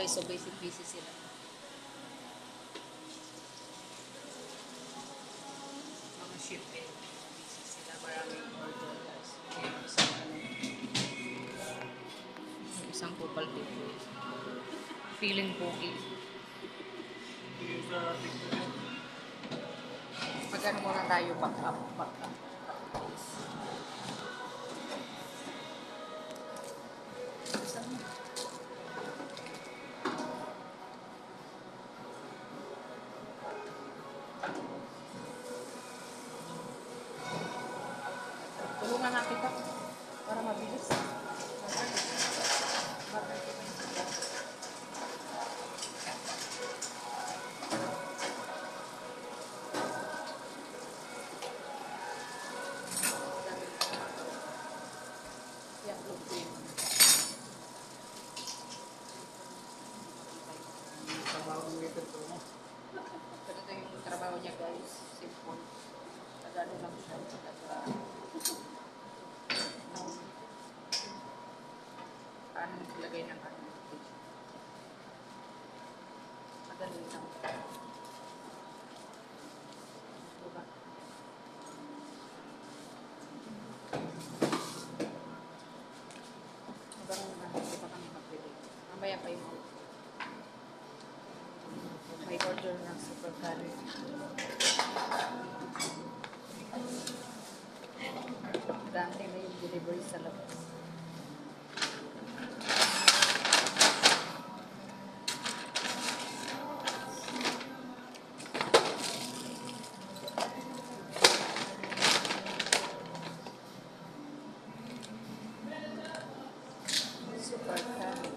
guys, so busy sila. Mga shipping, busy sila, maraming order guys. Yung isang kupal dito. Feeling pogi. Magano muna tayo, back up. Tulungan na kita para mabilis. Ganito yung trabaho niya guys. Simple. Tagano lang siya. Paano maglagay ng ano? Madali lang. Diba? Magkaroon na. Hindi pa kami magbili. Mamaya pa yung may order ng super curry. Dante na yung delivery sa labas. Super curry.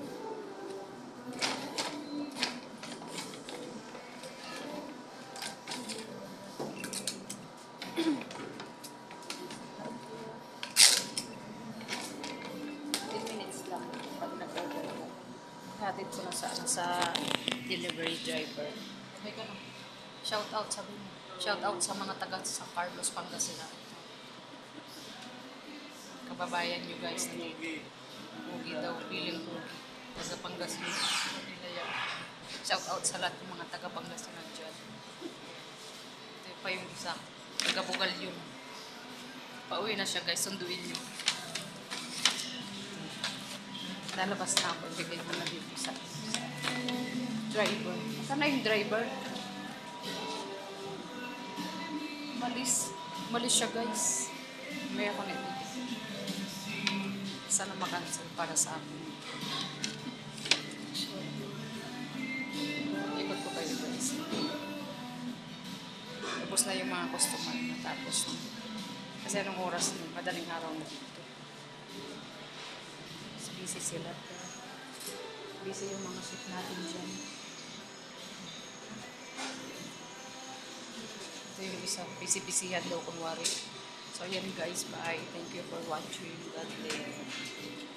Hatid ko na sa delivery driver. Okay ka na. Shout out, sabi mo. Shout out sa mga taga sa Carlos, Pangasinan. Kababayan nyo guys. Pugi daw, feeling pugi. Taga Pangasinan. Shout out sa lahat ng mga taga Pangasinan dyan. Ito pa yung isa. Taga Bugal yun. Pauwi na siya guys, sunduin nyo. Lalabas na ako, bigay mo na dito sa driver. Saan na yung driver? Malis siya guys. May ako nito. Sana makancel para sa akin. Ikot ko kayo guys. Tapos na yung mga customer na tapos na. Kasi anong oras na, madaling araw na dito. Busy sila. Busy yung mga ship natin dyan. Ito yung isa. Busy-busyhan daw kunwari. So, yan guys. Bye. Thank you for watching. God bless.